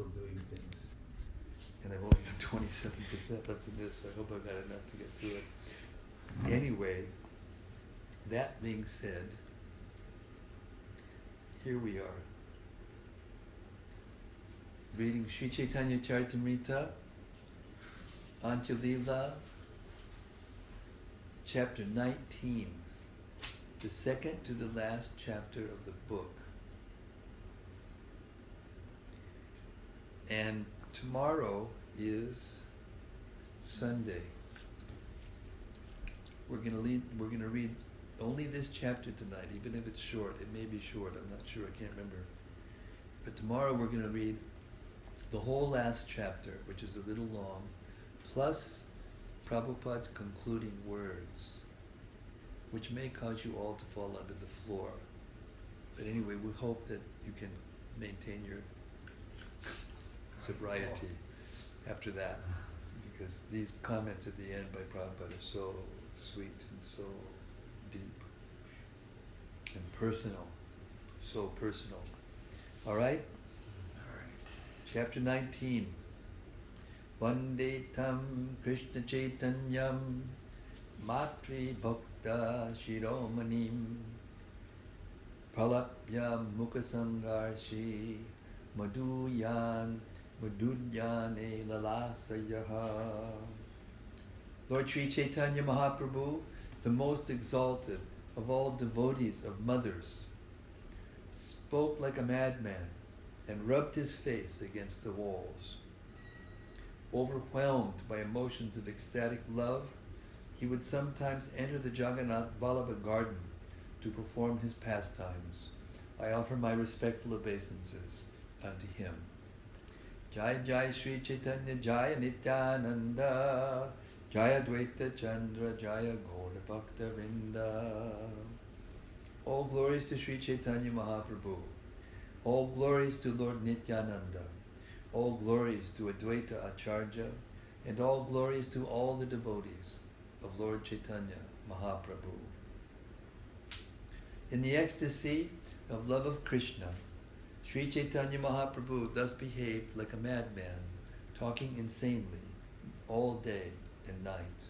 still doing things. And I've only got 27% left in this, so I hope I've got enough to get through it. Anyway, that being said, here we are. Reading Sri Caitanya-caritamrta, Antya-lila, chapter 19, the second to the last chapter of the book. And tomorrow is Sunday. We're going to read only this chapter tonight, even if it's short. It may be short, I'm not sure, I can't remember. But tomorrow we're going to read the whole last chapter, which is a little long, plus Prabhupada's concluding words, which may cause you all to fall under the floor. But anyway, we hope that you can maintain your sobriety after that, because these comments at the end by Prabhupada are so sweet and so deep and personal, so personal. All right? Chapter 19. Vande tam Krishna Chaitanyam Matri Bhakta Shiromanim Pralapya Mukhasangarshi Madhuyan Madhudyane Lalasayaha. Lord Sri Caitanya Mahaprabhu, the most exalted of all devotees of mothers, spoke like a madman and rubbed his face against the walls. Overwhelmed by emotions of ecstatic love, he would sometimes enter the Jagannath Vallabha garden to perform his pastimes. I offer my respectful obeisances unto him. Jai Jai Sri Caitanya Jaya Nityananda Jaya Dvaita Chandra Jaya Gaura Bhakta Vrinda. All glories to Sri Caitanya Mahaprabhu. All glories to Lord Nityananda. All glories to Advaita Acharya. And all glories to all the devotees of Lord Chaitanya Mahaprabhu. In the ecstasy of love of Krishna, Sri Caitanya Mahaprabhu thus behaved like a madman, talking insanely all day and night.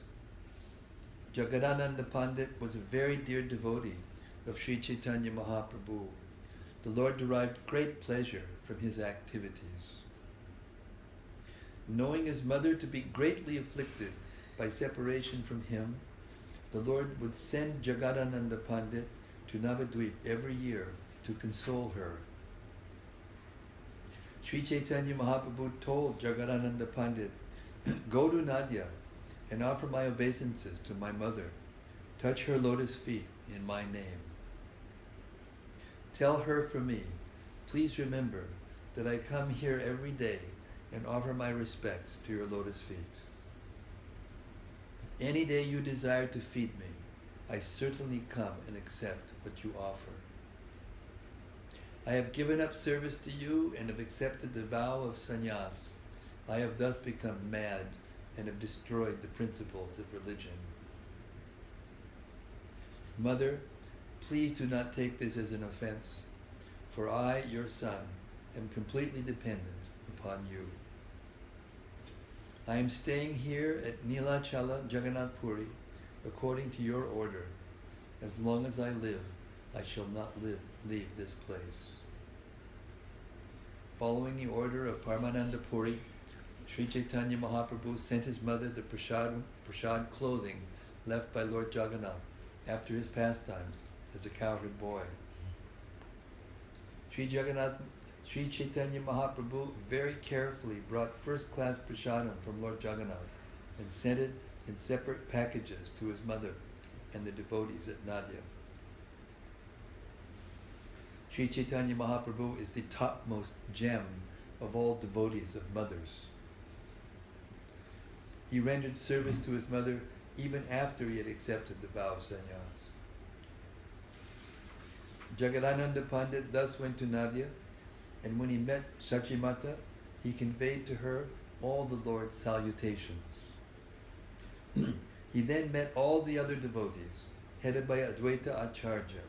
Jagadananda Pandit was a very dear devotee of Sri Caitanya Mahaprabhu. The Lord derived great pleasure from his activities. Knowing his mother to be greatly afflicted by separation from him, the Lord would send Jagadananda Pandit to Navadvip every year to console her. Sri Caitanya Mahaprabhu told Jagadananda Pandit, "Go to Nadia and offer my obeisances to my mother. Touch her lotus feet in my name. Tell her for me, please remember that I come here every day and offer my respects to your lotus feet. Any day you desire to feed me, I certainly come and accept what you offer. I have given up service to you and have accepted the vow of sannyas. I have thus become mad and have destroyed the principles of religion. Mother, please do not take this as an offense, for I, your son, am completely dependent upon you. I am staying here at Nilachala Jagannath Puri according to your order. As long as I live, I shall not leave this place." Following the order of Paramananda Puri, Sri Caitanya Mahaprabhu sent his mother the prasad clothing left by Lord Jagannath after his pastimes as a cowherd boy. Sri Caitanya Mahaprabhu very carefully brought first-class prasadam from Lord Jagannath and sent it in separate packages to his mother and the devotees at Nadia. Sri Caitanya Mahaprabhu is the topmost gem of all devotees of mothers. He rendered service to his mother even after he had accepted the vow of sannyas. Jagadananda Pandit thus went to Nadia, and when he met Sachimata, he conveyed to her all the Lord's salutations. He then met all the other devotees, headed by Advaita Acharya,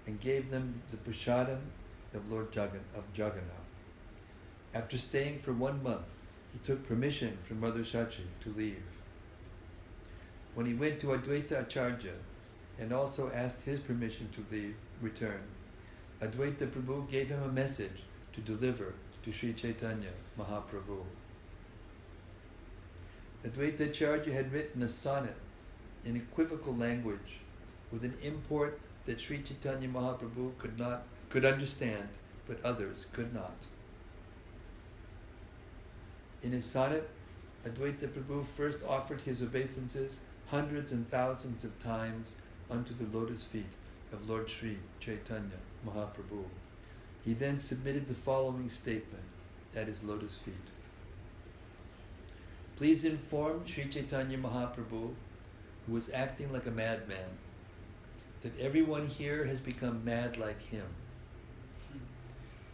and gave them the prasadam of Lord Jagannath. After staying for 1 month, he took permission from Mother Shachi to leave. When he went to Advaita Acharya and also asked his permission to return, Advaita Prabhu gave him a message to deliver to Sri Caitanya Mahaprabhu. Advaita Acharya had written a sonnet in equivocal language with an import that Sri Caitanya Mahaprabhu could understand, but others could not. In his sonnet, Advaita Prabhu first offered his obeisances hundreds and thousands of times unto the lotus feet of Lord Sri Caitanya Mahaprabhu. He then submitted the following statement at his lotus feet. Please inform Sri Caitanya Mahaprabhu, who was acting like a madman, that everyone here has become mad like him.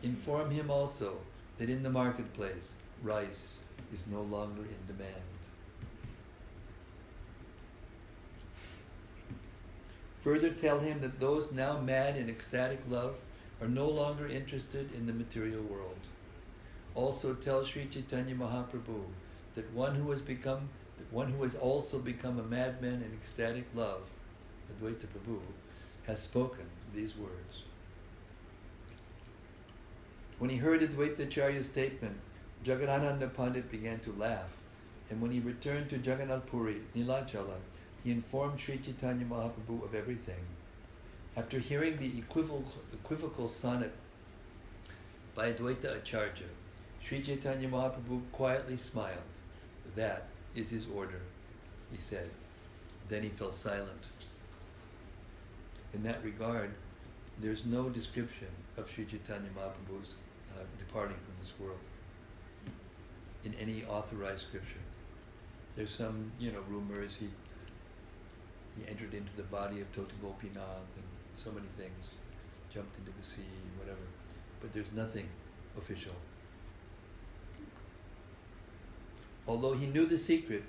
Inform him also that in the marketplace, rice is no longer in demand. Further tell him that those now mad in ecstatic love are no longer interested in the material world. Also tell Sri Caitanya Mahaprabhu that one who has also become a madman in ecstatic love, Advaita Prabhu, has spoken these words. When he heard Advaita Acharya's statement, Jagadananda Pandit began to laugh, and when he returned to Jagannath Puri, Nilachala, he informed Sri Caitanya Mahaprabhu of everything. After hearing the equivocal sonnet by Advaita Acharya, Sri Caitanya Mahaprabhu quietly smiled. That is his order, he said. Then he fell silent. In that regard, there's no description of Sri Caitanya Mahaprabhu's departing from this world in any authorized scripture. There's some, rumors he entered into the body of Tota Gopinath and so many things, jumped into the sea, whatever. But there's nothing official. Although he knew the secret,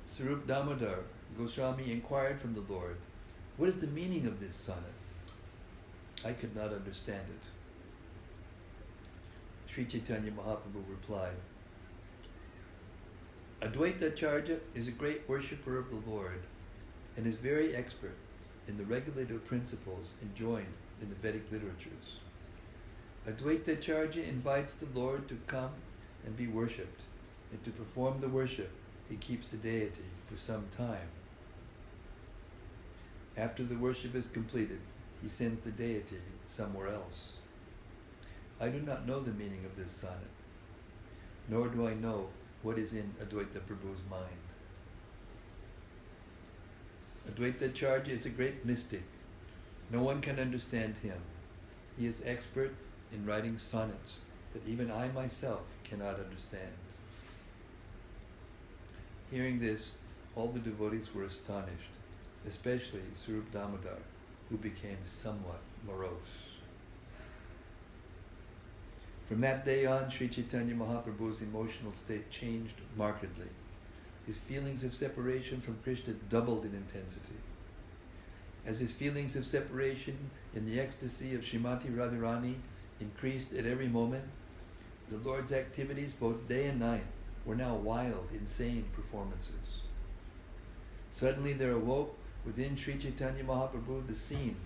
Sarup Damodar Goswami inquired from the Lord, "What is the meaning of this sonnet?" I could not understand it. Sri Caitanya Mahaprabhu replied, Advaita Acharya is a great worshipper of the Lord and is very expert in the regulative principles enjoined in the Vedic literatures. Advaita Acharya invites the Lord to come and be worshipped, and to perform the worship, he keeps the deity for some time. After the worship is completed, he sends the deity somewhere else. I do not know the meaning of this sonnet, nor do I know what is in Advaita Prabhu's mind. Advaita Acharya is a great mystic. No one can understand him. He is expert in writing sonnets that even I myself cannot understand. Hearing this, all the devotees were astonished, especially Sarup Damodar, who became somewhat morose. From that day on, Sri Caitanya Mahaprabhu's emotional state changed markedly. His feelings of separation from Krishna doubled in intensity. As his feelings of separation in the ecstasy of Srimati Radharani increased at every moment, the Lord's activities, both day and night, were now wild, insane performances. Suddenly there awoke within Sri Caitanya Mahaprabhu the scene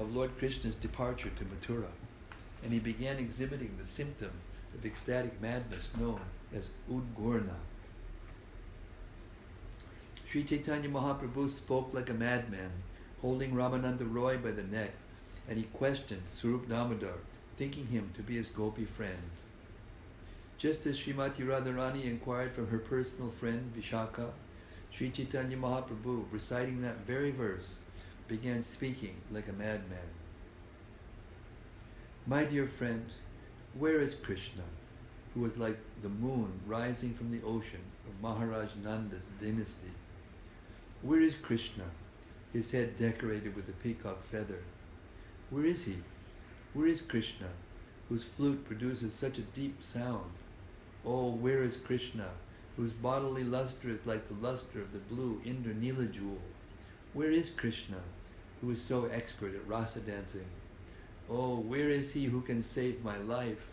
of Lord Krishna's departure to Mathura, and he began exhibiting the symptom of ecstatic madness known as Udgorna. Sri Caitanya Mahaprabhu spoke like a madman, holding Ramananda Roy by the neck, and he questioned Sarup Damodar, thinking him to be his gopi friend. Just as Srimati Radharani inquired from her personal friend Vishaka, Sri Caitanya Mahaprabhu, reciting that very verse, began speaking like a madman. My dear friend, where is Krishna, who was like the moon rising from the ocean of Maharaj Nanda's dynasty? Where is Krishna, his head decorated with a peacock feather? Where is he? Where is Krishna, whose flute produces such a deep sound? Oh, where is Krishna, whose bodily luster is like the luster of the blue Indra-Nila jewel? Where is Krishna, who is so expert at rasa dancing? Oh, where is he who can save my life?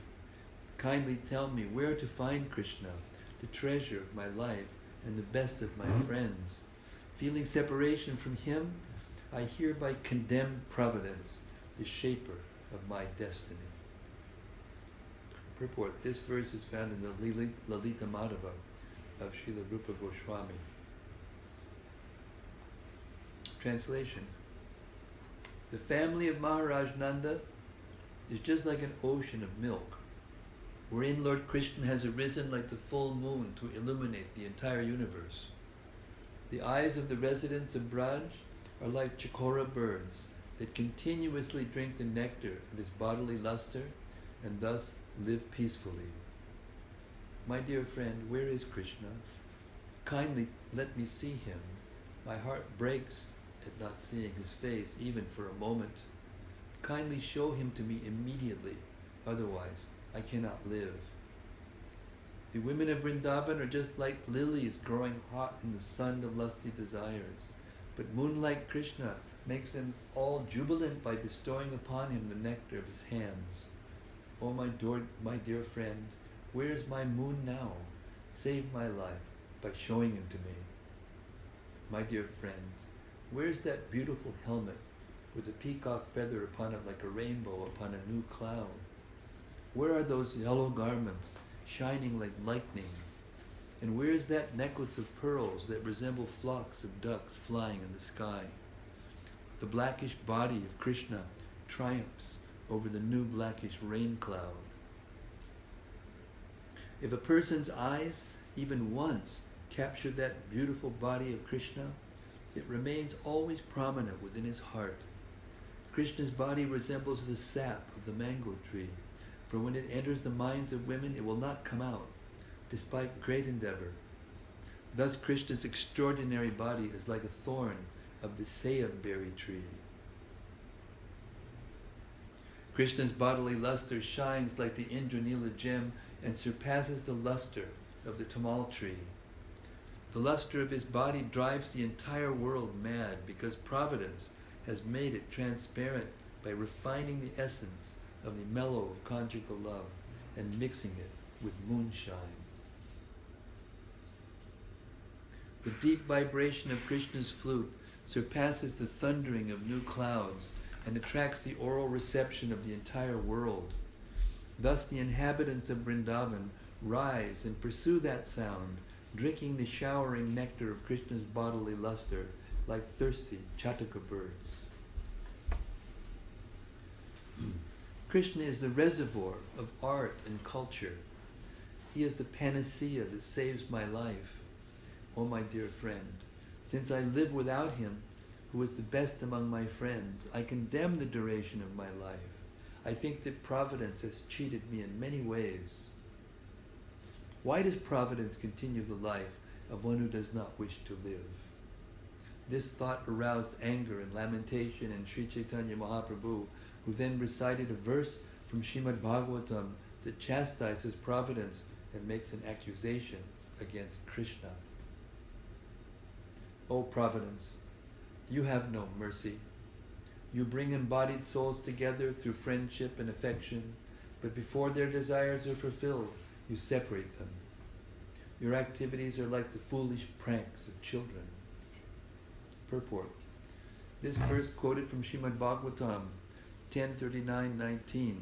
Kindly tell me where to find Krishna, the treasure of my life and the best of my friends. Feeling separation from him, I hereby condemn Providence, the shaper of my destiny. Purport. This verse is found in the Lalita Madhava of Srila Rupa Goswami. Translation. The family of Maharaj Nanda is just like an ocean of milk, wherein Lord Krishna has arisen like the full moon to illuminate the entire universe. The eyes of the residents of Braj are like chakora birds that continuously drink the nectar of his bodily luster and thus live peacefully. My dear friend, where is Krishna? Kindly let me see him. My heart breaks at not seeing his face, even for a moment. Kindly show him to me immediately, otherwise I cannot live. The women of Vrindavan are just like lilies growing hot in the sun of lusty desires, but moonlight Krishna makes them all jubilant by bestowing upon him the nectar of his hands. Oh my dear friend, where is my moon now? Save my life by showing him to me. My dear friend, where is that beautiful helmet with a peacock feather upon it like a rainbow upon a new cloud? Where are those yellow garments shining like lightning? And where is that necklace of pearls that resemble flocks of ducks flying in the sky? The blackish body of Krishna triumphs over the new blackish rain cloud. If a person's eyes even once capture that beautiful body of Krishna, it remains always prominent within his heart. Krishna's body resembles the sap of the mango tree, for when it enters the minds of women, it will not come out, despite great endeavor. Thus Krishna's extraordinary body is like a thorn of the sayab berry tree. Krishna's bodily luster shines like the Indranila gem and surpasses the luster of the tamal tree. The luster of his body drives the entire world mad because Providence has made it transparent by refining the essence of the mellow of conjugal love and mixing it with moonshine. The deep vibration of Krishna's flute surpasses the thundering of new clouds and attracts the oral reception of the entire world. Thus the inhabitants of Vrindavan rise and pursue that sound, drinking the showering nectar of Krishna's bodily luster like thirsty chataka birds. Krishna is the reservoir of art and culture. He is the panacea that saves my life. Oh my dear friend, since I live without him, who is the best among my friends, I condemn the duration of my life. I think that Providence has cheated me in many ways. Why does Providence continue the life of one who does not wish to live? This thought aroused anger and lamentation in Sri Caitanya Mahaprabhu, who then recited a verse from Srimad Bhagavatam that chastises Providence and makes an accusation against Krishna. O Providence, you have no mercy. You bring embodied souls together through friendship and affection, but before their desires are fulfilled, you separate them. Your activities are like the foolish pranks of children. Purport. This verse quoted from Srimad Bhagavatam 10:39-19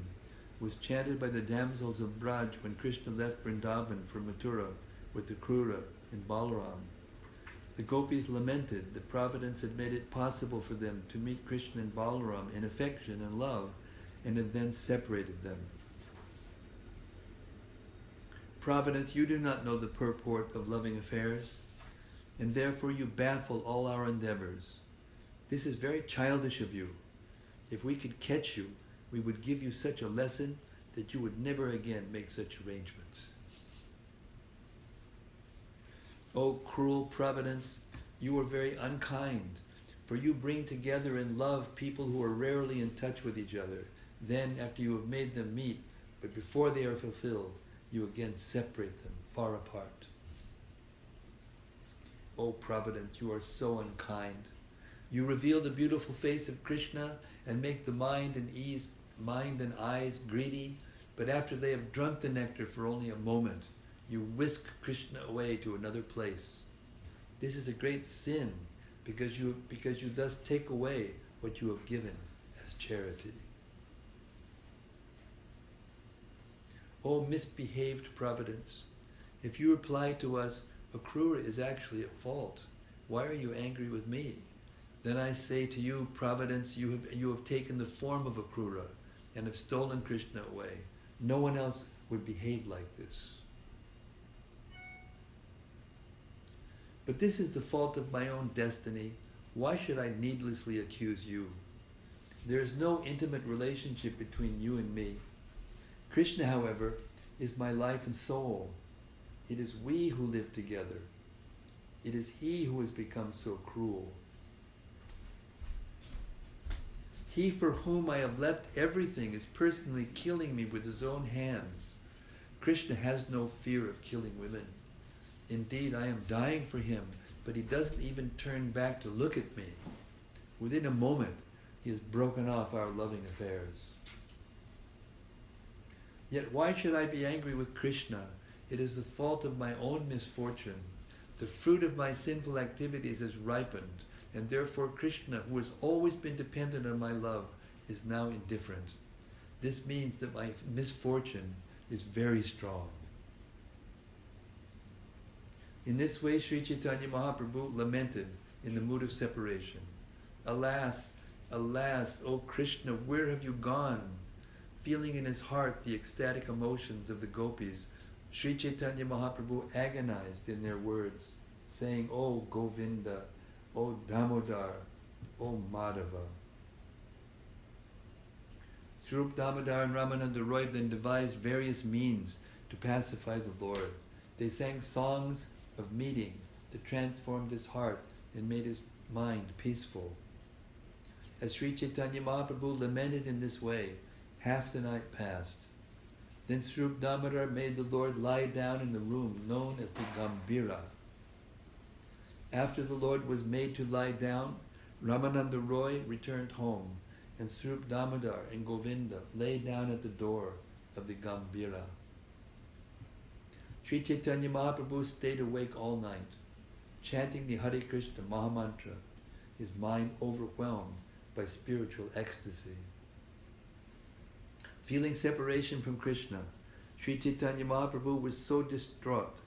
was chanted by the damsels of Braj when Krishna left Vrindavan for Mathura with the Krura and Balaram. The gopis lamented that Providence had made it possible for them to meet Krishna and Balaram in affection and love, and had then separated them. Providence, you do not know the purport of loving affairs, and therefore you baffle all our endeavors. This is very childish of you. If we could catch you, we would give you such a lesson that you would never again make such arrangements. O cruel Providence, you are very unkind, for you bring together in love people who are rarely in touch with each other. Then, after you have made them meet, but before they are fulfilled, you again separate them far apart. O Providence, you are so unkind. You reveal the beautiful face of Krishna and make the mind and eyes greedy, But after they have drunk the nectar for only a moment, you whisk Krishna away to another place. This is a great sin, because you thus take away what you have given as charity. O misbehaved Providence, if you reply to us, Akrura is actually at fault, why are you angry with me? Then I say to you, Providence, you have taken the form of Akrura and have stolen Krishna away. No one else would behave like this. But this is the fault of my own destiny. Why should I needlessly accuse you? There is no intimate relationship between you and me. Krishna, however, is my life and soul. It is we who live together. It is he who has become so cruel. He for whom I have left everything is personally killing me with his own hands. Krishna has no fear of killing women. Indeed, I am dying for him, but he doesn't even turn back to look at me. Within a moment, he has broken off our loving affairs. Yet why should I be angry with Krishna? It is the fault of my own misfortune. The fruit of my sinful activities has ripened, and therefore Krishna, who has always been dependent on my love, is now indifferent. This means that my misfortune is very strong. In this way, Sri Caitanya Mahaprabhu lamented in the mood of separation. Alas, alas, O Krishna, where have you gone? Feeling in his heart the ecstatic emotions of the gopis, Sri Caitanya Mahaprabhu agonized in their words, saying, O Govinda, O Damodar, O Madhava. Swarup Damodar and Ramananda Roy then devised various means to pacify the Lord. They sang songs of meeting that transformed his heart and made his mind peaceful. As Sri Caitanya Mahaprabhu lamented in this way, half the night passed. Then Swarup Damodar made the Lord lie down in the room known as the Gambhira. After the Lord was made to lie down, Ramananda Roy returned home, and Swarup Damodar and Govinda lay down at the door of the Gambhira. Sri Caitanya Mahaprabhu stayed awake all night, chanting the Hare Krishna Mahamantra, his mind overwhelmed by spiritual ecstasy. Feeling separation from Krishna, Sri Caitanya Mahaprabhu was so distraught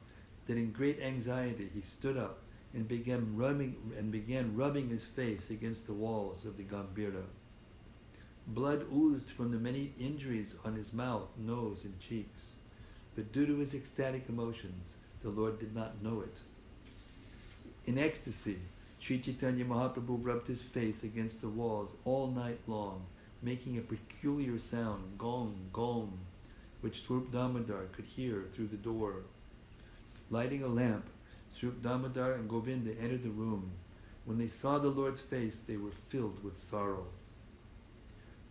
that in great anxiety he stood up and began rubbing his face against the walls of the Gambhira. Blood oozed from the many injuries on his mouth, nose, and cheeks. But due to his ecstatic emotions, the Lord did not know it. In ecstasy, Sri Caitanya Mahaprabhu rubbed his face against the walls all night long, making a peculiar sound, gong, gong, which Swarup Damodar could hear through the door. Lighting a lamp, Swarup Damodar and Govinda entered the room. When they saw the Lord's face, they were filled with sorrow.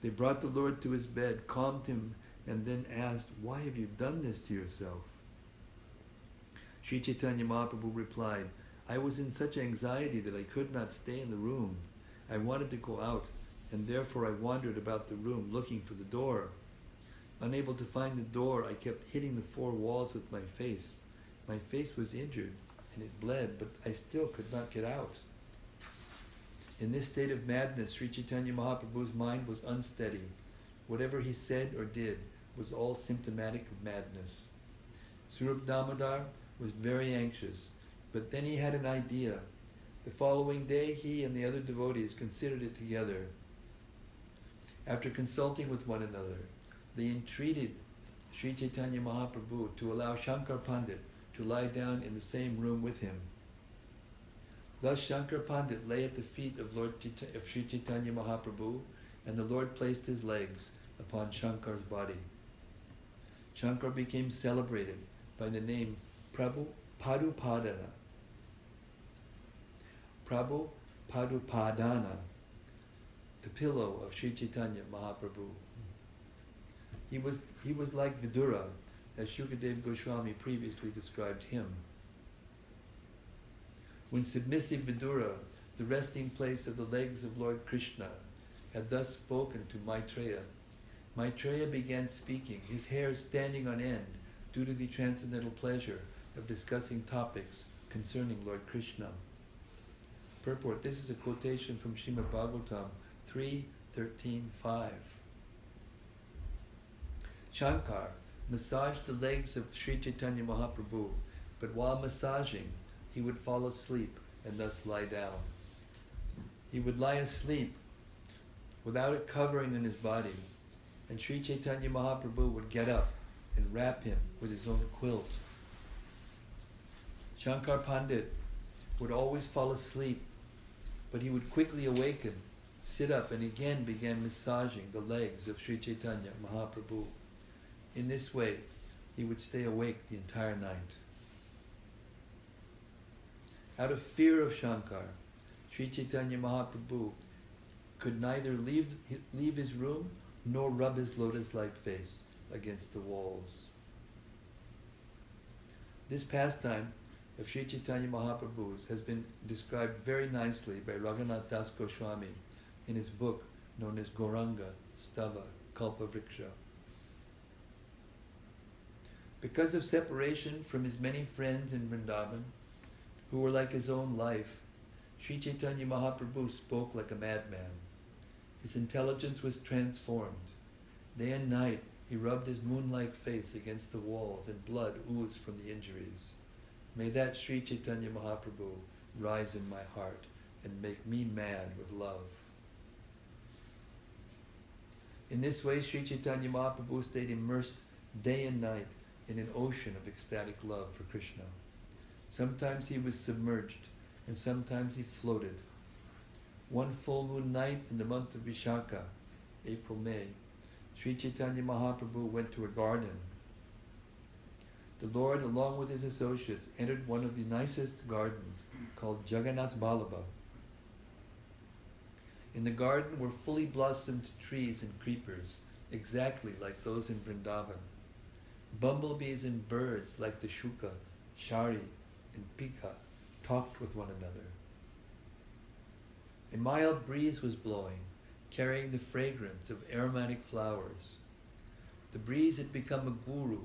They brought the Lord to his bed, calmed him, and then asked, "Why have you done this to yourself?" Sri Caitanya Mahaprabhu replied, "I was in such anxiety that I could not stay in the room. I wanted to go out, and therefore I wandered about the room looking for the door. Unable to find the door, I kept hitting the four walls with my face. My face was injured, and it bled, but I still could not get out." In this state of madness, Sri Caitanya Mahaprabhu's mind was unsteady. Whatever he said or did was all symptomatic of madness. Swarup Damodar was very anxious, but then he had an idea. The following day, he and the other devotees considered it together. After consulting with one another, they entreated Sri Caitanya Mahaprabhu to allow Shankar Pandit to lie down in the same room with him. Thus Shankar Pandit lay at the feet of Sri Caitanya Mahaprabhu, and the Lord placed his legs upon Shankar's body. Shankar became celebrated by the name Prabhu Padupadana. Prabhu Padupadana, the pillow of Sri Caitanya Mahaprabhu. He was like Vidura, as Shukadev Goswami previously described him. When submissive Vidura, the resting place of the legs of Lord Krishna, had thus spoken to Maitreya, Maitreya began speaking, his hair standing on end due to the transcendental pleasure of discussing topics concerning Lord Krishna. Purport. This is a quotation from Srimad Bhagavatam 3:13-5. Shankar massaged the legs of Sri Caitanya Mahaprabhu, but while massaging, he would fall asleep and thus lie down. He would lie asleep without a covering on his body, and Sri Caitanya Mahaprabhu would get up and wrap him with his own quilt. Shankar Pandit would always fall asleep, but he would quickly awaken, sit up, and again began massaging the legs of Sri Caitanya Mahaprabhu. In this way, he would stay awake the entire night. Out of fear of Shankar, Sri Caitanya Mahaprabhu could neither leave his room nor rub his lotus-like face against the walls. This pastime of Sri Caitanya Mahaprabhu's has been described very nicely by Raghunath Das Goswami in his book known as Gauranga Stava Kalpavriksha. Because of separation from his many friends in Vrindavan, who were like his own life, Sri Caitanya Mahaprabhu spoke like a madman. His intelligence was transformed. Day and night he rubbed his moon-like face against the walls and blood oozed from the injuries. May that Sri Caitanya Mahaprabhu rise in my heart and make me mad with love. In this way, Sri Caitanya Mahaprabhu stayed immersed day and night in an ocean of ecstatic love for Krishna. Sometimes he was submerged, and sometimes he floated. One full moon night in the month of Vishaka, April-May, Sri Caitanya Mahaprabhu went to a garden. The Lord, along with his associates, entered one of the nicest gardens called Jagannath Vallabha. In the garden were fully blossomed trees and creepers, exactly like those in Vrindavan. Bumblebees and birds like the shuka, shari, and pika talked with one another. A mild breeze was blowing, carrying the fragrance of aromatic flowers. The breeze had become a guru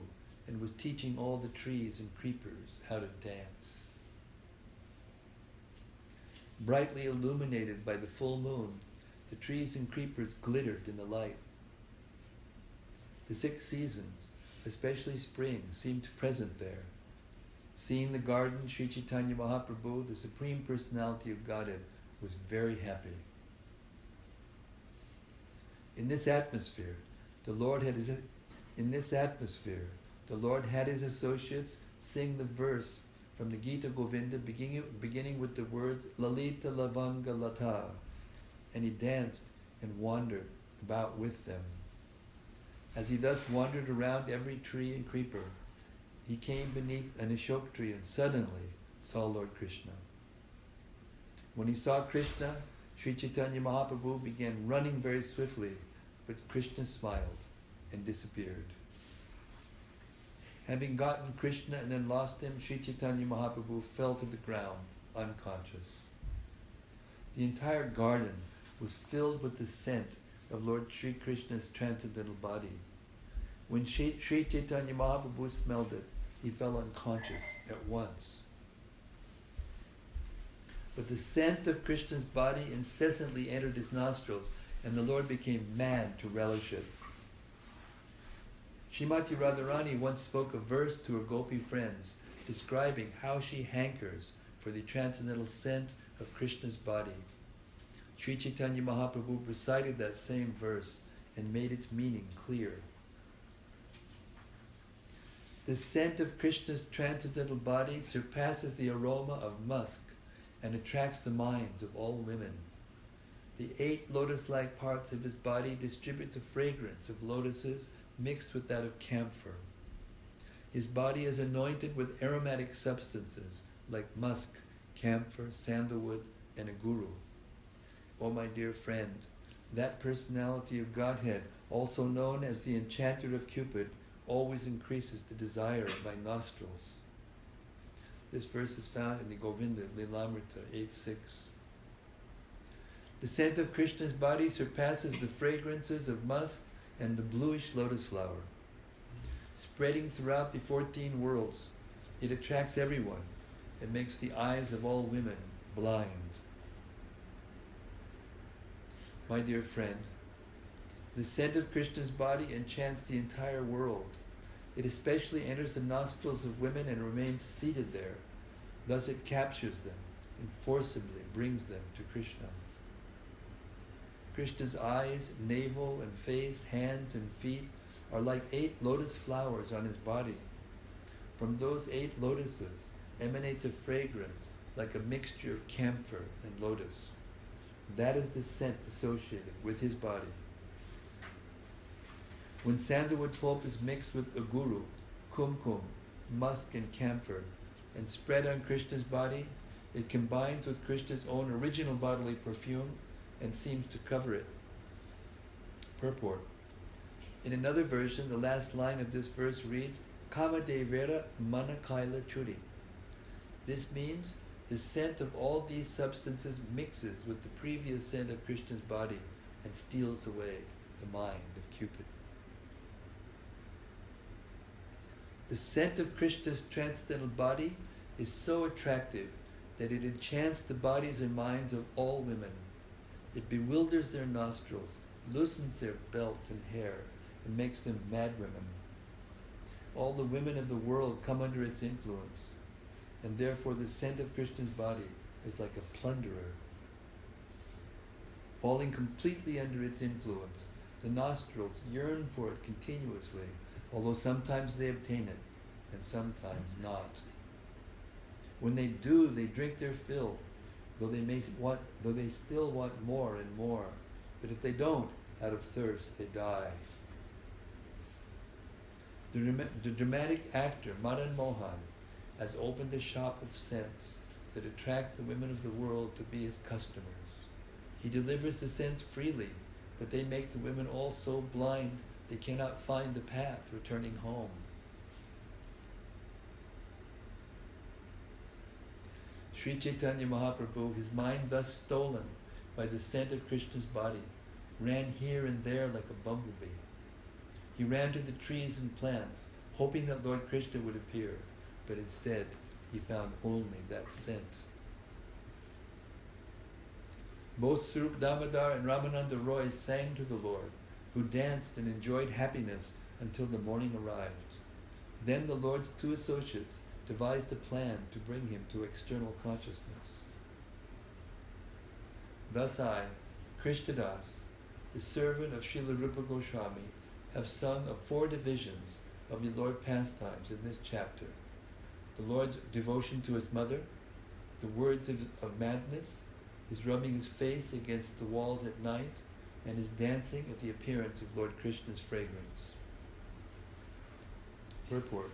and was teaching all the trees and creepers how to dance. Brightly illuminated by the full moon, the trees and creepers glittered in the light. The 6 seasons, especially spring, seemed present there. Seeing the garden, Sri Caitanya Mahaprabhu, the Supreme Personality of Godhead, was very happy. In this atmosphere, the Lord had his associates sing the verse from the Gita Govinda beginning with the words Lalita Lavanga Lata, and he danced and wandered about with them. As he thus wandered around every tree and creeper, he came beneath an ashok tree and suddenly saw Lord Krishna. When he saw Krishna, Sri Caitanya Mahaprabhu began running very swiftly, but Krishna smiled and disappeared. Having gotten Krishna and then lost him, Sri Caitanya Mahaprabhu fell to the ground, unconscious. The entire garden was filled with the scent of Lord Sri Krishna's transcendental body. When Sri Caitanya Mahaprabhu smelled it, he fell unconscious at once. But the scent of Krishna's body incessantly entered his nostrils, and the Lord became mad to relish it. Srimati Radharani once spoke a verse to her gopi friends, describing how she hankers for the transcendental scent of Krishna's body. Sri Caitanya Mahaprabhu recited that same verse and made its meaning clear. The scent of Krishna's transcendental body surpasses the aroma of musk and attracts the minds of all women. The 8 lotus-like parts of his body distribute the fragrance of lotuses mixed with that of camphor. His body is anointed with aromatic substances like musk, camphor, sandalwood, and aguru. Oh my dear friend, that personality of Godhead, also known as the enchanter of Cupid, always increases the desire of my nostrils. This verse is found in the Govinda Lilamrita 8.6. The scent of Krishna's body surpasses the fragrances of musk and the bluish lotus flower. Spreading throughout the 14 worlds, it attracts everyone. It makes the eyes of all women blind. My dear friend, the scent of Krishna's body enchants the entire world. It especially enters the nostrils of women and remains seated there. Thus it captures them and forcibly brings them to Krishna. Krishna's eyes, navel and face, hands and feet are like 8 lotus flowers on his body. From those 8 lotuses emanates a fragrance like a mixture of camphor and lotus. That is the scent associated with his body. When sandalwood pulp is mixed with aguru, kumkum, musk and camphor, and spread on Krishna's body, it combines with Krishna's own original bodily perfume and seems to cover it. Purport. In another version, the last line of this verse reads, Kama devera mana kaila churi. This means the scent of all these substances mixes with the previous scent of Krishna's body and steals away the mind of Cupid. The scent of Krishna's transcendental body is so attractive that it enchants the bodies and minds of all women. It bewilders their nostrils, loosens their belts and hair, and makes them mad women. All the women of the world come under its influence, and therefore the scent of Krishna's body is like a plunderer. Falling completely under its influence, the nostrils yearn for it continuously, although sometimes they obtain it, and sometimes not. When they do, they drink their fill, though they still want more and more. But if they don't, out of thirst, they die. The dramatic actor Madan Mohan has opened a shop of scents that attract the women of the world to be his customers. He delivers the scents freely, but they make the women all so blind they cannot find the path returning home. Sri Caitanya Mahaprabhu, his mind thus stolen by the scent of Krishna's body, ran here and there like a bumblebee. He ran to the trees and plants, hoping that Lord Krishna would appear, but instead he found only that scent. Both Swarup Damodar and Ramananda Roy sang to the Lord, who danced and enjoyed happiness until the morning arrived. Then the Lord's 2 associates devised a plan to bring him to external consciousness. Thus I, Krishnadas, the servant of Srila Rupa Goswami, have sung of 4 divisions of the Lord pastimes in this chapter. The Lord's devotion to his mother, the words of madness, his rubbing his face against the walls at night, and his dancing at the appearance of Lord Krishna's fragrance. Purport.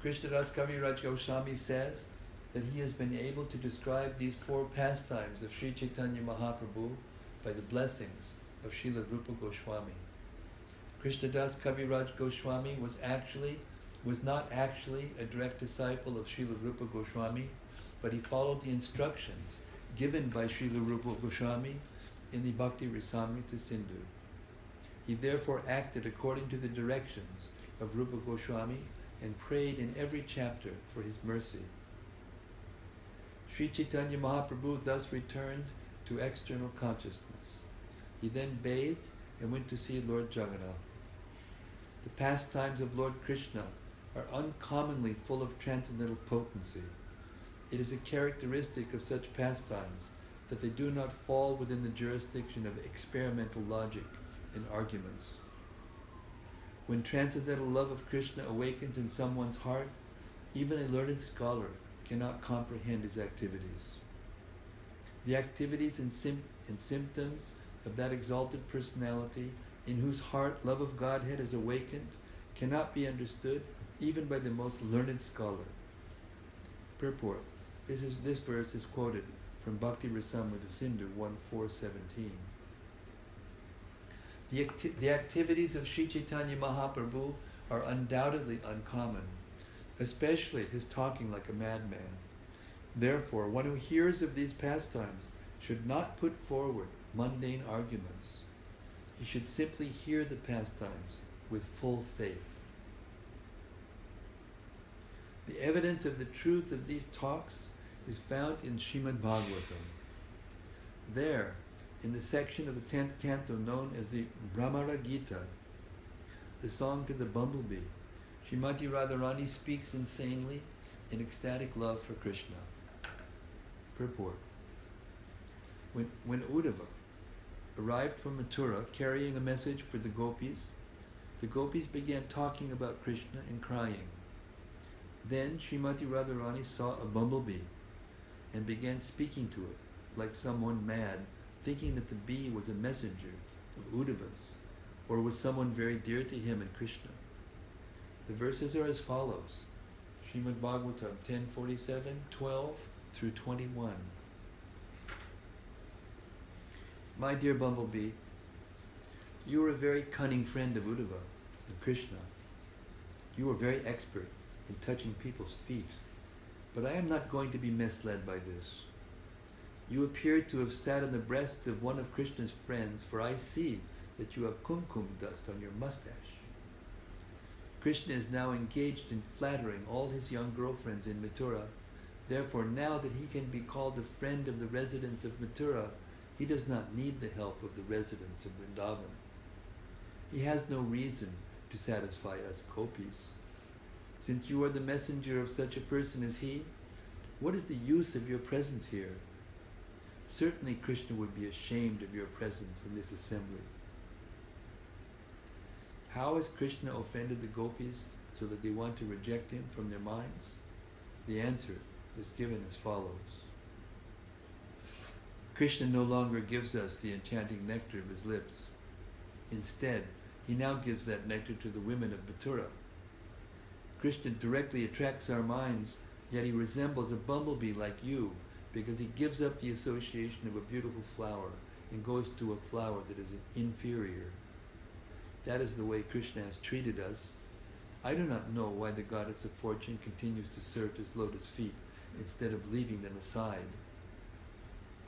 Krishnadas Kaviraj Goswami says that he has been able to describe these 4 pastimes of Sri Caitanya Mahaprabhu by the blessings of Srila Rupa Goswami. Krishnadas Kaviraj Goswami was not actually a direct disciple of Srila Rupa Goswami, but he followed the instructions given by Srila Rupa Goswami in the Bhakti Rasamrita Sindhu. He therefore acted according to the directions of Rupa Goswami and prayed in every chapter for his mercy. Sri Caitanya Mahaprabhu thus returned to external consciousness. He then bathed and went to see Lord Jagannath. The pastimes of Lord Krishna are uncommonly full of transcendental potency. It is a characteristic of such pastimes that they do not fall within the jurisdiction of experimental logic and arguments. When transcendental love of Krishna awakens in someone's heart, even a learned scholar cannot comprehend his activities. The activities and symptoms of that exalted personality in whose heart love of Godhead is awakened cannot be understood even by the most learned scholar. Purport. This verse is quoted from Bhakti Rasamrita Sindhu 1.4.17. The activities of Sri Caitanya Mahaprabhu are undoubtedly uncommon, especially his talking like a madman. Therefore, one who hears of these pastimes should not put forward mundane arguments. He should simply hear the pastimes with full faith. The evidence of the truth of these talks is found in Srimad Bhagavatam. There, in the section of the 10th canto known as the Brahmara Gita, the song to the bumblebee, Srimati Radharani speaks insanely in ecstatic love for Krishna. Purport. When Uddhava arrived from Mathura carrying a message for the gopis began talking about Krishna and crying. Then Srimati Radharani saw a bumblebee and began speaking to it like someone mad, thinking that the bee was a messenger of Uddhava's or was someone very dear to him and Krishna. The verses are as follows. Srimad Bhagavatam 10:47, 12 through 21. My dear bumblebee, you are a very cunning friend of Uddhava and Krishna. You are very expert in touching people's feet, but I am not going to be misled by this. You appear to have sat on the breasts of one of Krishna's friends, for I see that you have kumkum dust on your mustache. Krishna is now engaged in flattering all his young girlfriends in Mathura. Therefore, now that he can be called a friend of the residents of Mathura, he does not need the help of the residents of Vrindavan. He has no reason to satisfy us gopis. Since you are the messenger of such a person as he, what is the use of your presence here? Certainly Krishna would be ashamed of your presence in this assembly. How has Krishna offended the gopis so that they want to reject him from their minds? The answer is given as follows. Krishna no longer gives us the enchanting nectar of his lips. Instead, he now gives that nectar to the women of Mathura. Krishna directly attracts our minds, yet he resembles a bumblebee like you, because he gives up the association of a beautiful flower and goes to a flower that is inferior. That is the way Krishna has treated us. I do not know why the goddess of fortune continues to serve his lotus feet instead of leaving them aside.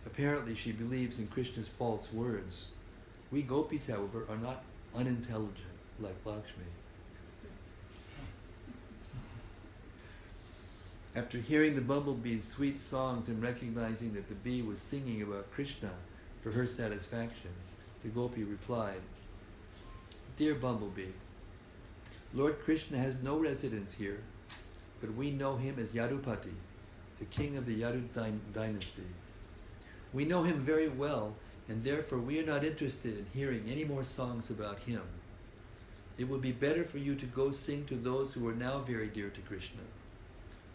Apparently she believes in Krishna's false words. We gopis, however, are not unintelligent like Lakshmi. After hearing the bumblebee's sweet songs and recognizing that the bee was singing about Krishna for her satisfaction, the gopi replied, Dear bumblebee, Lord Krishna has no residence here, but we know him as Yadupati, the king of the Yadu dynasty. We know him very well, and therefore we are not interested in hearing any more songs about him. It would be better for you to go sing to those who are now very dear to Krishna.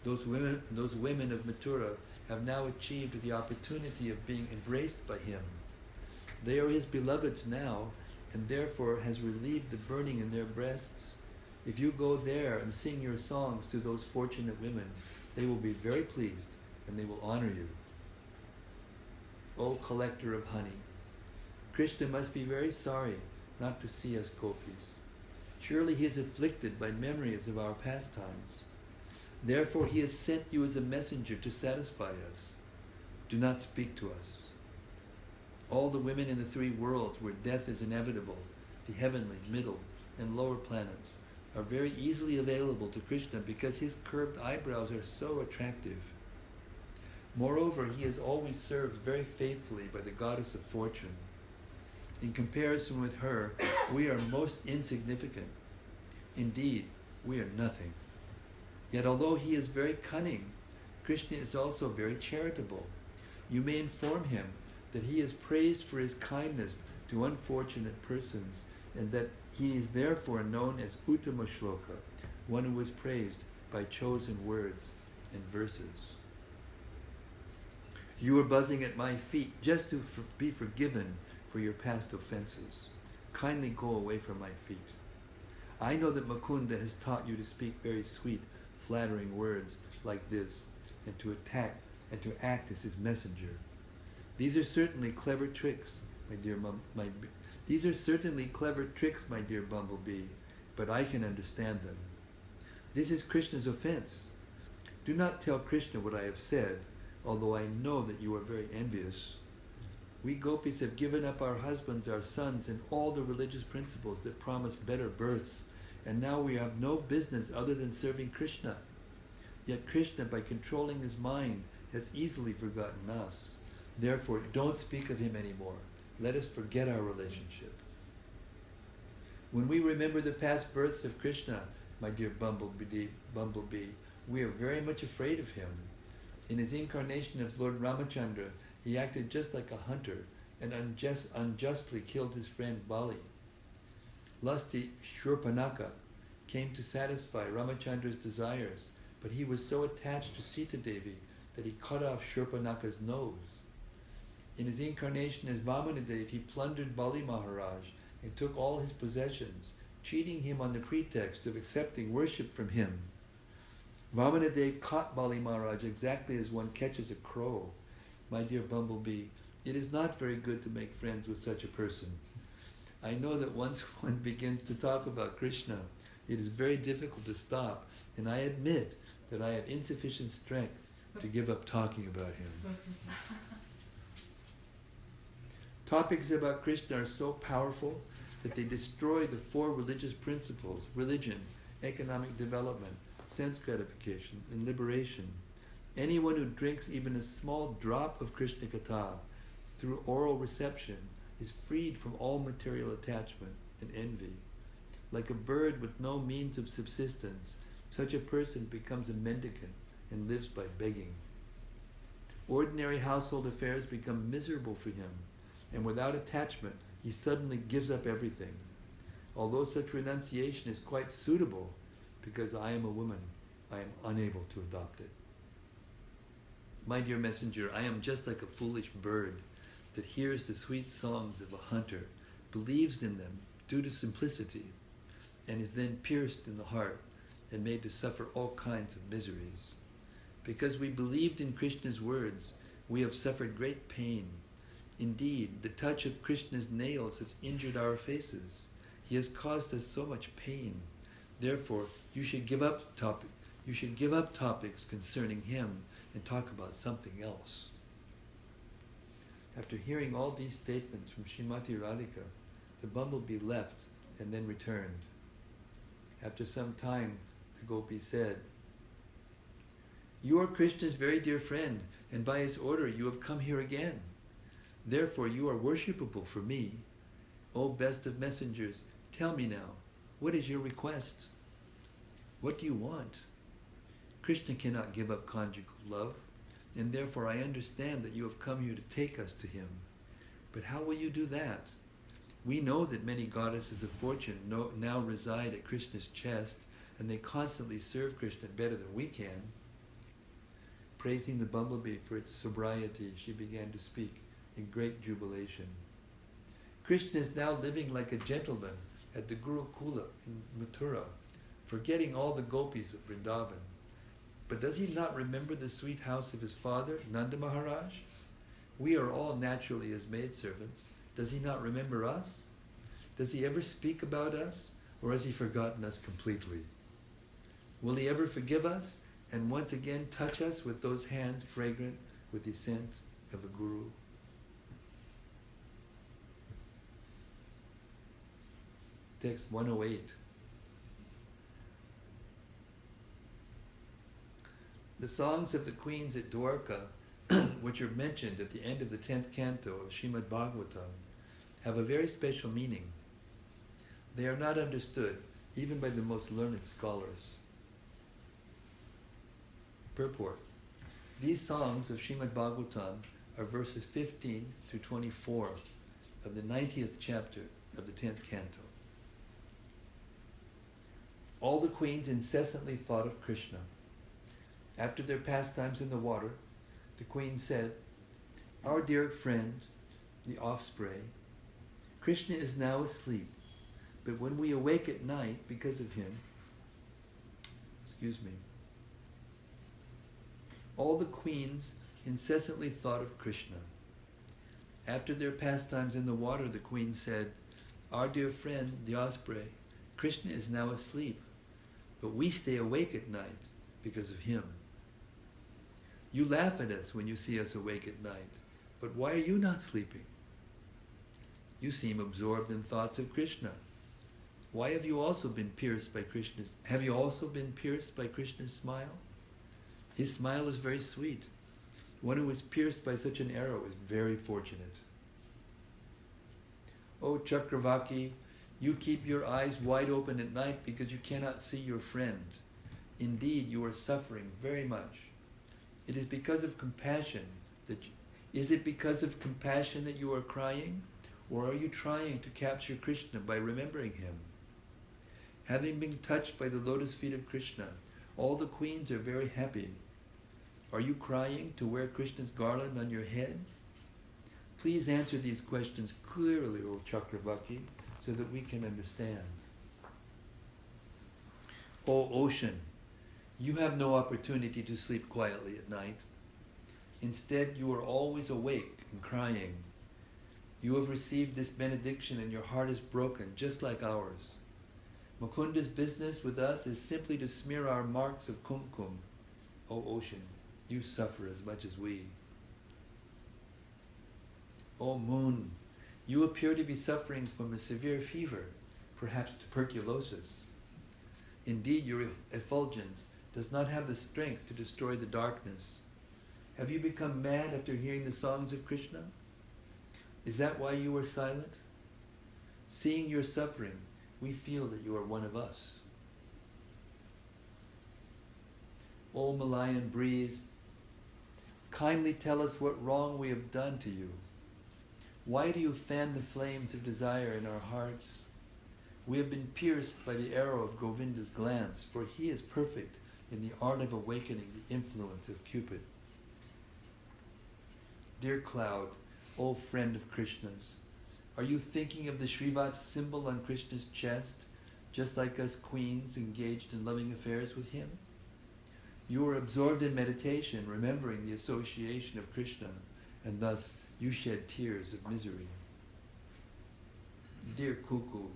Those women of Mathura have now achieved the opportunity of being embraced by him. They are his beloveds now, and therefore has relieved the burning in their breasts. If you go there and sing your songs to those fortunate women, they will be very pleased and they will honor you. O collector of honey, Krishna must be very sorry not to see us gopis. Surely he is afflicted by memories of our pastimes. Therefore he has sent you as a messenger to satisfy us. Do not speak to us. All the women in the three worlds where death is inevitable, the heavenly, middle, and lower planets, are very easily available to Krishna because his curved eyebrows are so attractive. Moreover, he has always served very faithfully by the goddess of fortune. In comparison with her, we are most insignificant. Indeed, we are nothing. Yet although he is very cunning, Krishna is also very charitable. You may inform him that he is praised for his kindness to unfortunate persons, and that he is therefore known as Uttama Shloka, one who is praised by chosen words and verses. You are buzzing at my feet just to be forgiven for your past offenses. Kindly go away from my feet. I know that Mukunda has taught you to speak very sweet, flattering words like this, and to act as his messenger. These are certainly clever tricks, my dear These are certainly clever tricks, my dear bumblebee, but I can understand them. This is Krishna's offense. Do not tell Krishna what I have said, although I know that you are very envious. We gopis have given up our husbands, our sons, and all the religious principles that promise better births, and now we have no business other than serving Krishna. Yet Krishna, by controlling his mind, has easily forgotten us. Therefore, don't speak of him anymore. Let us forget our relationship. When we remember the past births of Krishna, my dear bumblebee, we are very much afraid of him. In his incarnation as Lord Ramachandra, he acted just like a hunter and unjustly killed his friend Bali. Lusty Shurpanaka came to satisfy Ramachandra's desires, but he was so attached to Sita Devi that he cut off Shurpanaka's nose. In his incarnation as Vamanadev, he plundered Bali Maharaj and took all his possessions, cheating him on the pretext of accepting worship from him. Vamanadev caught Bali Maharaj exactly as one catches a crow. My dear bumblebee, it is not very good to make friends with such a person. I know that once one begins to talk about Krishna, it is very difficult to stop, and I admit that I have insufficient strength to give up talking about him. Topics about Krishna are so powerful that they destroy the four religious principles: religion, economic development, sense gratification, and liberation. Anyone who drinks even a small drop of Krishna Katha through oral reception is freed from all material attachment and envy. Like a bird with no means of subsistence, such a person becomes a mendicant and lives by begging. Ordinary household affairs become miserable for him, and without attachment, he suddenly gives up everything. Although such renunciation is quite suitable, because I am a woman, I am unable to adopt it. My dear messenger, I am just like a foolish bird that hears the sweet songs of a hunter, believes in them due to simplicity, and is then pierced in the heart and made to suffer all kinds of miseries. Because we believed in Krishna's words, we have suffered great pain. Indeed, the touch of Krishna's nails has injured our faces. He has caused us so much pain. Therefore, you should give up topics concerning him and talk about something else. After hearing all these statements from Srimati Radhika, the bumblebee left and then returned. After some time, the gopi said, "You are Krishna's very dear friend, and by his order you have come here again. Therefore you are worshipable for me. O best of messengers, tell me now, what is your request? What do you want? Krishna cannot give up conjugal love, and therefore I understand that you have come here to take us to him. But how will you do that? We know that many goddesses of fortune now reside at Krishna's chest, and they constantly serve Krishna better than we can." Praising the bumblebee for its sobriety, she began to speak in great jubilation. "Krishna is now living like a gentleman at the Gurukula in Mathura, forgetting all the gopis of Vrindavan. But does he not remember the sweet house of his father, Nanda Maharaj? We are all naturally his maidservants. Does he not remember us? Does he ever speak about us, or has he forgotten us completely? Will he ever forgive us and once again touch us with those hands fragrant with the scent of a guru?" Text 108. The songs of the queens at Dwarka, which are mentioned at the end of the 10th canto of Srimad Bhagavatam, have a very special meaning. They are not understood even by the most learned scholars. Purport. These songs of Srimad Bhagavatam are verses 15 through 24 of the 90th chapter of the 10th canto. All the queens incessantly thought of Krishna. After their pastimes in the water, the queen said, "Our dear friend, the offspray, Krishna is now asleep, but when we awake at night because of him, all the queens incessantly thought of Krishna. After their pastimes in the water, the queen said, 'Our dear friend, the osprey, Krishna is now asleep, but we stay awake at night because of him. You laugh at us when you see us awake at night, but why are you not sleeping? You seem absorbed in thoughts of Krishna. Why have you also been pierced by Krishna's? Have you also been pierced by Krishna's smile? His smile is very sweet. One who is pierced by such an arrow is very fortunate. O Chakravaki, you keep your eyes wide open at night because you cannot see your friend. Indeed, you are suffering very much. It is because of compassion is it because of compassion that you are crying? Or are you trying to capture Krishna by remembering him? Having been touched by the lotus feet of Krishna, all the queens are very happy. Are you crying to wear Krishna's garland on your head? Please answer these questions clearly, O Chakravaki, so that we can understand. O ocean, you have no opportunity to sleep quietly at night. Instead, you are always awake and crying. You have received this benediction and your heart is broken, just like ours. Mukunda's business with us is simply to smear our marks of kumkum. O ocean, you suffer as much as we. O moon, you appear to be suffering from a severe fever, perhaps tuberculosis. Indeed, your effulgence does not have the strength to destroy the darkness. Have you become mad after hearing the songs of Krishna? Is that why you are silent? Seeing your suffering, we feel that you are one of us. O Malayan breeze, kindly tell us what wrong we have done to you. Why do you fan the flames of desire in our hearts? We have been pierced by the arrow of Govinda's glance, for he is perfect in the art of awakening the influence of Cupid. Dear cloud, O friend of Krishna's, are you thinking of the Srivat symbol on Krishna's chest, just like us queens engaged in loving affairs with him? You are absorbed in meditation, remembering the association of Krishna, and thus you shed tears of misery. Dear cuckoo,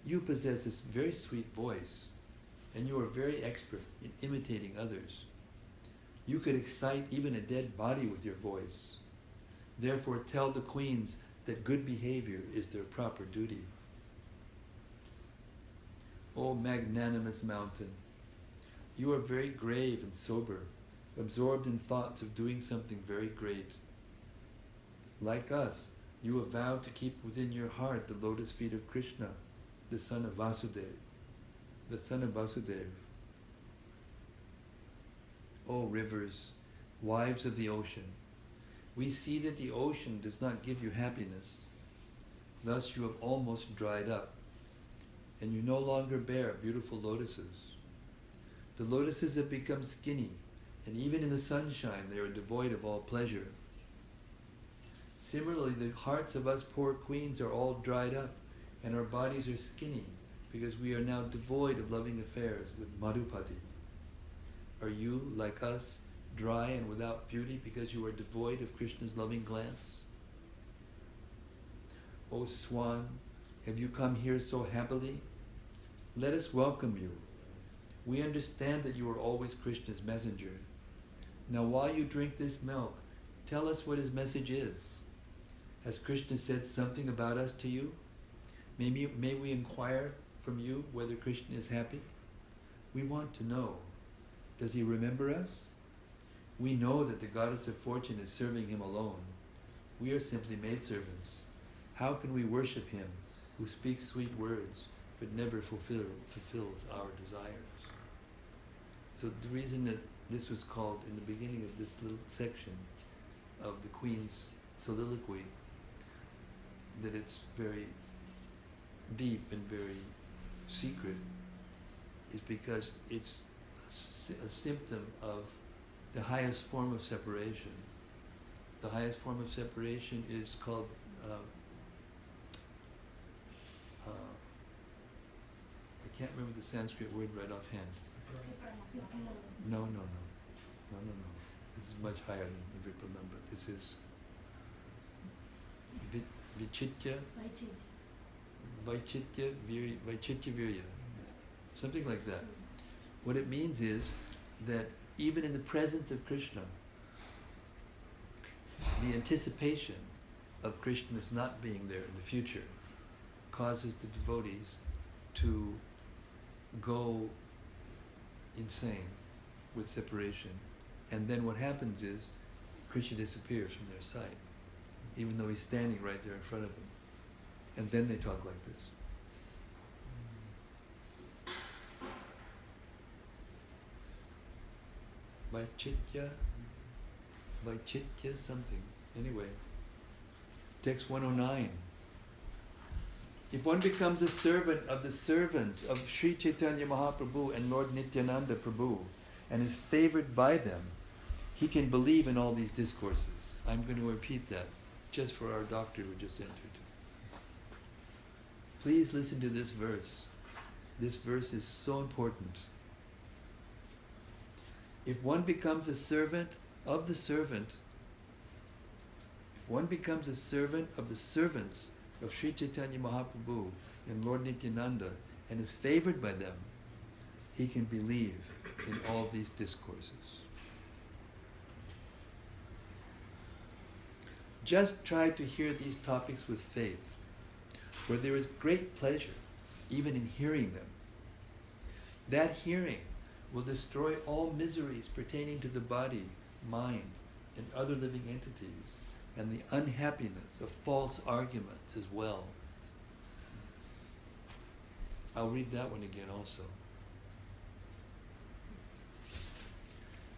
you possess a very sweet voice, and you are very expert in imitating others. You could excite even a dead body with your voice. Therefore tell the queens that good behavior is their proper duty. O magnanimous mountain, you are very grave and sober, absorbed in thoughts of doing something very great. Like us, you have vowed to keep within your heart the lotus feet of Krishna, the son of Vasudeva. O rivers, wives of the ocean, we see that the ocean does not give you happiness. Thus you have almost dried up, and you no longer bear beautiful lotuses. The lotuses have become skinny, and even in the sunshine they are devoid of all pleasure. Similarly, the hearts of us poor queens are all dried up, and our bodies are skinny, because we are now devoid of loving affairs with Madhupati. Are you, like us, dry and without beauty because you are devoid of Krishna's loving glance? O swan, have you come here so happily? Let us welcome you. We understand that you are always Krishna's messenger. Now while you drink this milk, tell us what his message is. Has Krishna said something about us to you? May we inquire from you whether Krishna is happy? We want to know. Does he remember us? We know that the goddess of fortune is serving him alone. We are simply maidservants. How can we worship him who speaks sweet words but never fulfills our desires? So the reason that this was called, in the beginning of this little section of the Queen's soliloquy, that it's very deep and very secret, is because it's a symptom of the highest form of separation. The highest form of separation is called I can't remember the Sanskrit word right offhand. No. This is much higher than the Vipralam, but this is Vichitya Virya. Something like that. What it means is that even in the presence of Krishna, the anticipation of Krishna's not being there in the future causes the devotees to go insane with separation. And then what happens is Krishna disappears from their sight, even though he's standing right there in front of them. And then they talk like this. Vaitchitya something. Anyway, text 109. If one becomes a servant of the servants of Sri Caitanya Mahaprabhu and Lord Nityananda Prabhu and is favored by them, he can believe in all these discourses. I'm going to repeat that just for our doctor who just entered. Please listen to this verse. This verse is so important. If one becomes a servant of the servant, if one becomes a servant of the servants of Sri Caitanya Mahaprabhu and Lord Nityananda and is favored by them, he can believe in all these discourses. Just try to hear these topics with faith, for there is great pleasure even in hearing them. That hearing will destroy all miseries pertaining to the body, mind, and other living entities, and the unhappiness of false arguments as well. I'll read that one again also.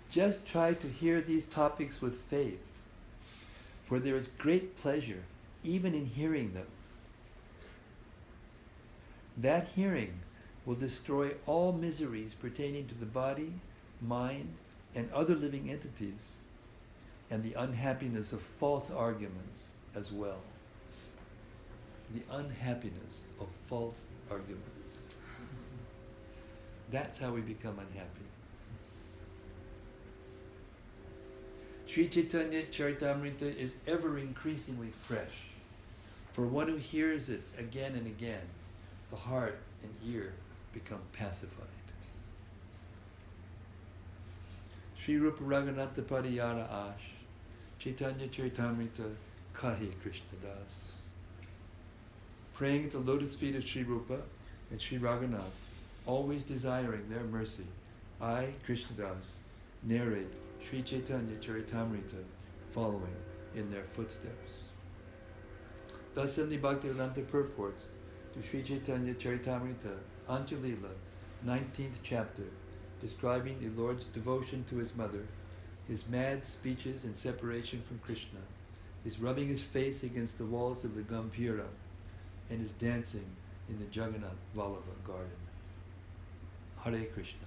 Just try to hear these topics with faith, for there is great pleasure even in hearing them. That hearing will destroy all miseries pertaining to the body, mind, and other living entities, and the unhappiness of false arguments as well. The unhappiness of false arguments. That's how we become unhappy. Sri Caitanya-caritamrta is ever increasingly fresh. For one who hears it again and again, the heart and ear become pacified. Sri Rupa Raghunatha Padayara Ash, Caitanya-caritamrta Kahi Krishna Das. Praying at the lotus feet of Sri Rupa and Sri Raghunath, always desiring their mercy, I, Krishna Das, narrate Sri Caitanya-caritamrta following in their footsteps. Thus in the Bhaktivedanta purports to Sri Caitanya-caritamrta, Antya-lila, 19th chapter, describing the Lord's devotion to his mother, his mad speeches and separation from Krishna, his rubbing his face against the walls of the Gambhira, and his dancing in the Jagannath Vallabha garden. Hare Krishna.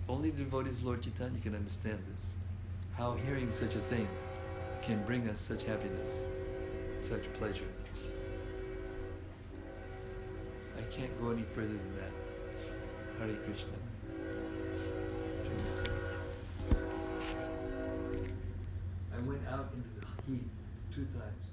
Only the devotees of Lord Chaitanya can understand this. How hearing such a thing can bring us such happiness, such pleasure. I can't go any further than that. Hare Krishna. I went out into the heat 2 times.